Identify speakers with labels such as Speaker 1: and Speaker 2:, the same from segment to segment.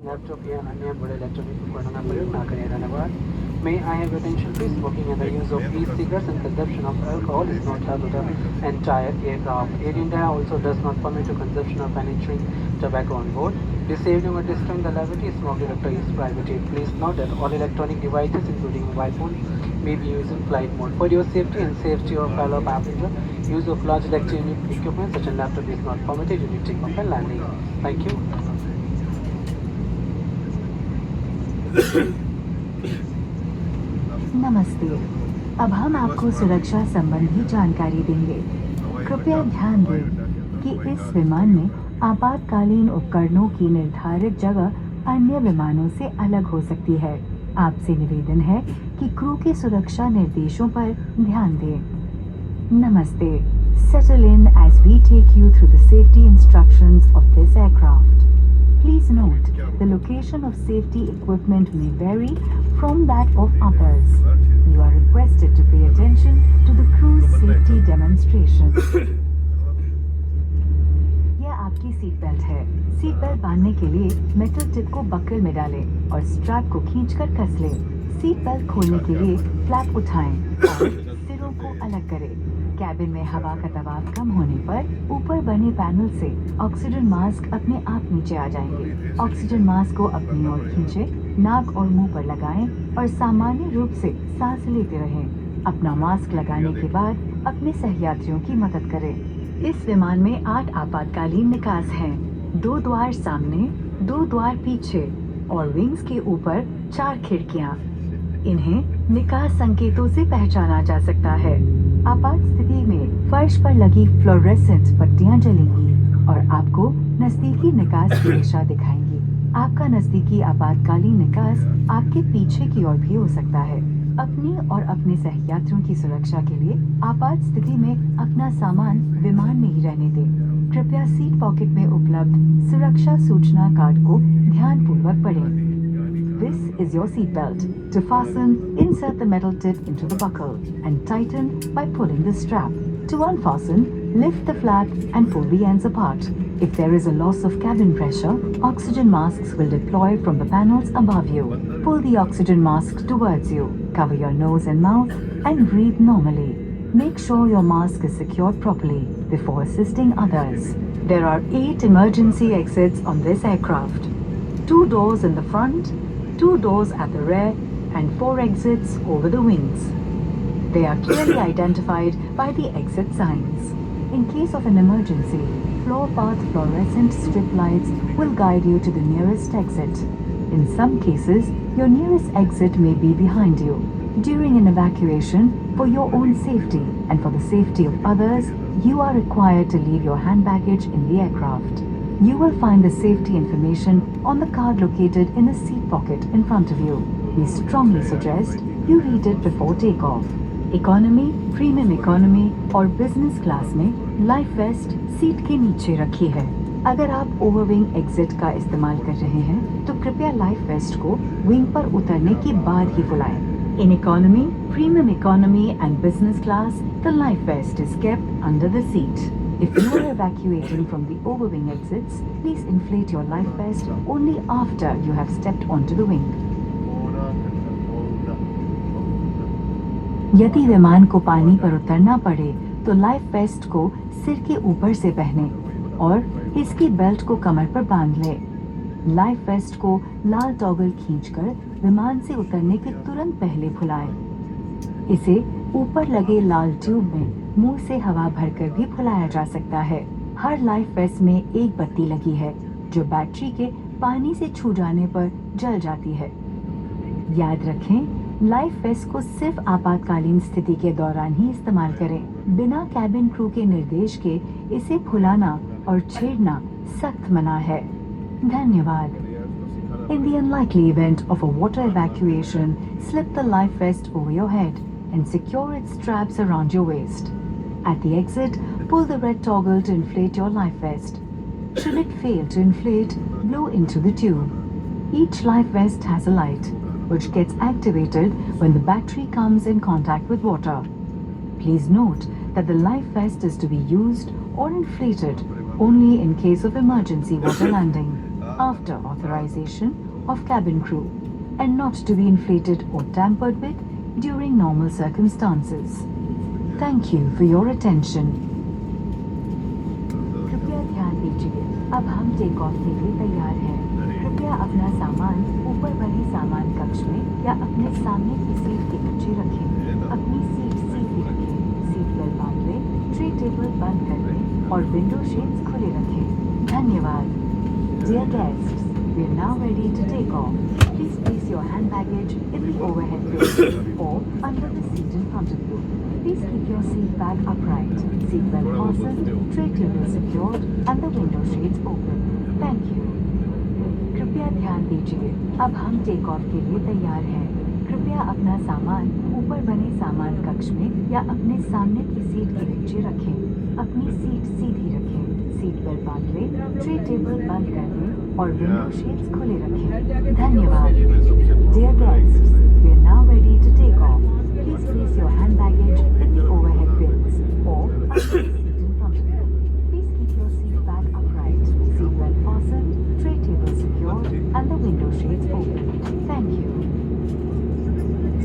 Speaker 1: Laptop या अन्य बड़े इलेक्ट्रॉनिक उपकरणों का प्रयोग न करें. धन्यवाद. May I have your attention please? Smoking and the use of e-cigarettes and consumption of alcohol is not allowed to the entire aircraft. Air India also does not permit the consumption of any chewing tobacco on board. Disabling or destroying the liability is smoke detector is prohibited. Please note that all electronic devices, including mobile phones, may be used in flight mode. For your safety and safety of fellow passenger, use of large electronic equipment such as laptop is not permitted during takeoff and landing. Thank you.
Speaker 2: नमस्ते। अब हम आपको सुरक्षा संबंधी जानकारी देंगे। कृपया ध्यान दें कि इस विमान में आपातकालीन उपकरणों की निर्धारित जगह अन्य विमानों से अलग हो सकती है। आपसे निवेदन है कि क्रू के सुरक्षा निर्देशों पर ध्यान दें। नमस्ते। Settle in as we take you through the safety instructions of this aircraft. Please note, the location of safety equipment may vary from that of others. You are requested to pay attention to the crew's safety demonstration. यह आपकी seat belt है। Seat belt बांधने के लिए metal tip को buckle में डालें और स्ट्रैप को खींचकर कस लें। सीट बेल्ट खोलने के लिए फ्लैप उठाएं और सिरों को अलग करें। कैबिन में हवा का दबाव कम होने पर ऊपर बने पैनल से ऑक्सीजन मास्क अपने आप नीचे आ जाएंगे। ऑक्सीजन मास्क को अपनी ओर खींचें, नाक और मुंह पर लगाएं और सामान्य रूप से सांस लेते रहें। अपना मास्क लगाने के बाद अपने सहयात्रियों की मदद करें। इस विमान में 8 आपातकालीन निकास हैं। 2 द्वार सामने, 2 द्वार पीछे और विंग्स के ऊपर 4 खिड़कियां। इन्हें निकास संकेतों से पहचाना जा सकता है। आपात स्थिति में फर्श पर लगी फ्लोरेसेंट पट्टियां जलेंगी और आपको नजदीकी निकास की दिशा दिखाएंगी। आपका नजदीकी आपातकालीन निकास आपके पीछे की ओर भी हो सकता है। अपनी और अपने सहयात्रियों की सुरक्षा के लिए आपात स्थिति में अपना सामान विमान में ही रहने दें। कृपया सीट पॉकेट में उपलब्ध सुरक्षा सूचना कार्ड को ध्यानपूर्वक पढ़ें। This is your seat belt. To fasten, insert the metal tip into the buckle and tighten by pulling the strap. To unfasten, lift the flap and pull the ends apart. If there is a loss of cabin pressure, oxygen masks will deploy from the panels above you. Pull the oxygen mask towards you. Cover your nose and mouth and breathe normally. Make sure your mask is secured properly before assisting others. There are 8 emergency exits on this aircraft. 2 doors in the front, 2 doors at the rear and 4 exits over the wings. They are clearly identified by the exit signs. In case of an emergency, floor path fluorescent strip lights will guide you to the nearest exit. In some cases, your nearest exit may be behind you. During an evacuation, for your own safety and for the safety of others, you are required to leave your hand baggage in the aircraft. You will find the safety information on the card located in the seat pocket in front of you. We strongly suggest you read it before takeoff. Economy, Premium Economy और Business Class में life waste seat के नीचे रखी है। अगर आप ओवरविंग exit का इस्तेमाल कर रहे हैं तो कृपया लाइफ वेस्ट को विंग पर उतरने के बाद ही फुलाएं। In economy, Premium Economy and Business Class, the life vest is kept under the seat. If you are evacuating from the overwing exits, please inflate your life vest only after you have stepped onto the wing. यदि विमान को पानी पर उतरना पड़े तो life waste को सिर के ऊपर से पहने और इसकी बेल्ट को कमर पर बांध लें। लाइफ वेस्ट को लाल टॉगल खींचकर विमान से उतरने के तुरंत पहले फुलाएं। इसे ऊपर लगे लाल ट्यूब में मुंह से हवा भरकर भी फुलाया जा सकता है। हर लाइफ वेस्ट में एक बत्ती लगी है जो बैटरी के पानी से छू जाने पर जल जाती है। याद रखें, लाइफ वेस्ट को सिर्फ आपातकालीन स्थिति के दौरान ही इस्तेमाल करें। बिना कैबिन क्रू के निर्देश के इसे फुलाना और छेड़ना सख्त मना है। धन्यवाद। In the unlikely event of a water evacuation, slip the life vest over your head and secure its straps around your waist. At the exit, pull the red toggle to inflate your life vest. Should it fail to inflate, blow into the tube. Each life vest has a light, which gets activated when the battery comes in contact with water. Please note that the life vest is to be used or inflated only in case of emergency water landing. after authorization of cabin crew and not to be inflated or tampered with during normal circumstances. Thank you for your attention. कृपया ध्यान दीजिए, अब हम take off के लिए तैयार हैं। कृपया अपना सामान ऊपर बने सामान कक्ष में या अपने सामने की सीट के नीचे रखें। अपनी सीट सीधी रखें, सीट बेल्ट बांध लें, ट्रे टेबल बंद कर लें और विंडो शेड्स खुले रखें। धन्यवाद। Dear guests, we are now ready to take off. Please place your hand baggage in the overhead bin or under the seat in front of you. Please keep your seat back upright, seat belt fastened, tray table secured, and the window shades open. Thank you. कृपया ध्यान दीजिए, अब हम take off के लिए तैयार हैं। कृपया अपना सामान ऊपर बने सामान कक्ष में या अपने सामने की सीट के नीचे रखें। अपनी सीट सीधी रखें, सीट बेल्ट बांध लें, ट्रे टेबल बंद कर लें और विंडो शेड्स खुले रखें। धन्यवाद। Dear guests, we are now ready to take off. Please place your hand baggage in the overhead bins or under the seat in front of you. Please keep your seat back upright, seat belt fastened, tray table secured, and the window shades open. Thank you.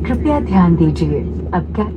Speaker 2: कृपया ध्यान दीजिए, अब क्या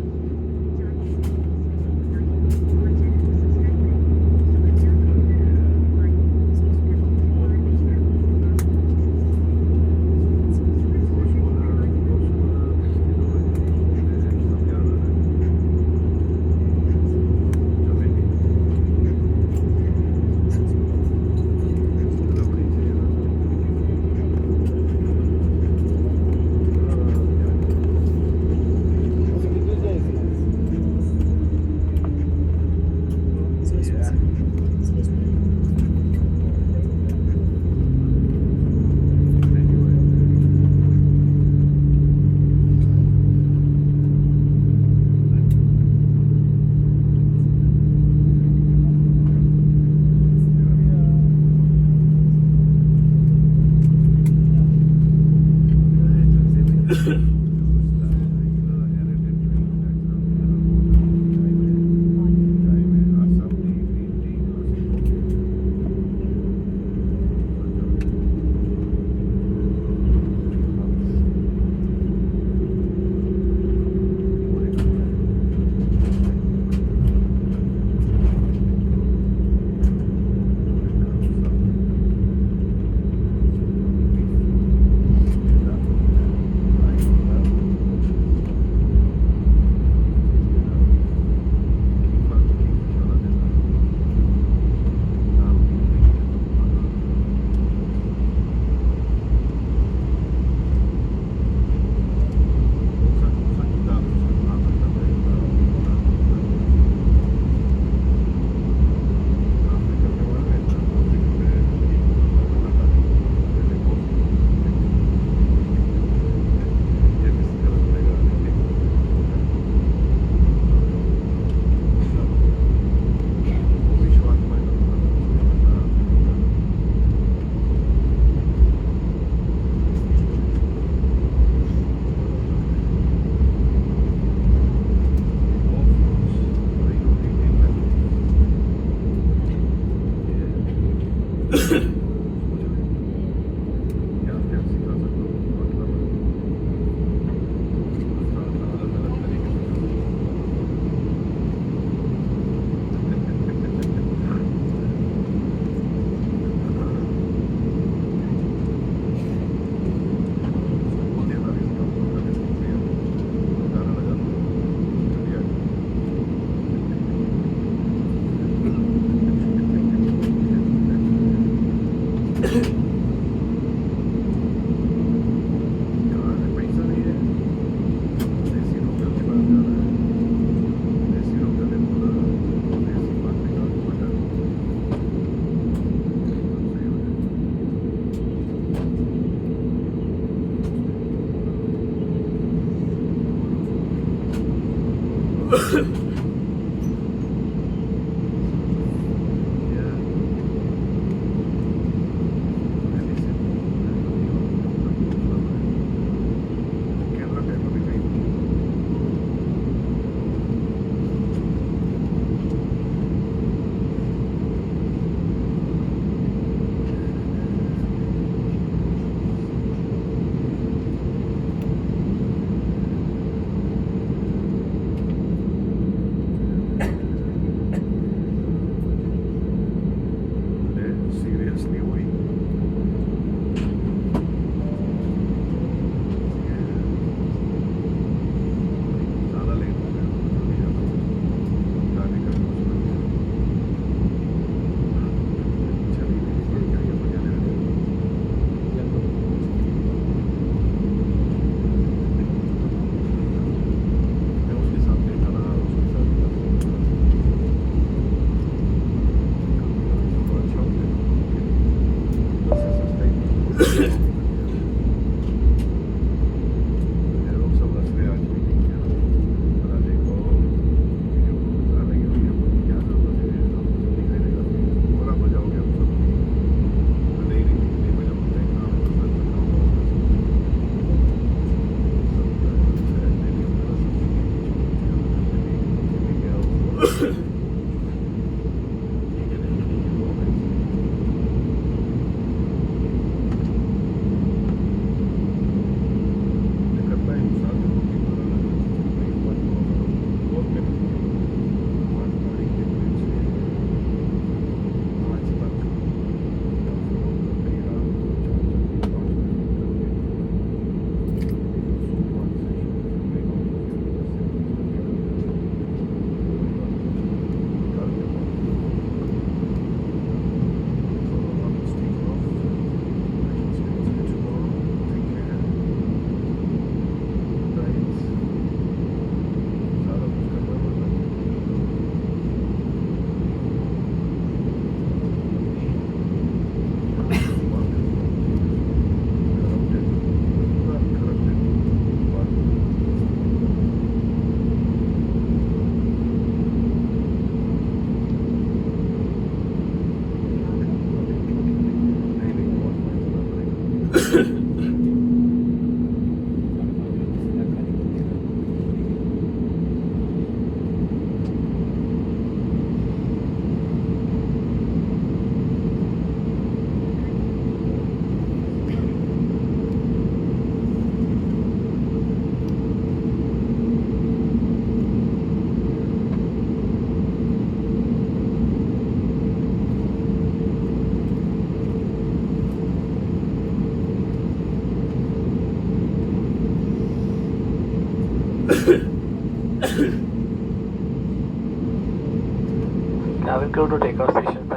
Speaker 1: Cabin crew to take off station.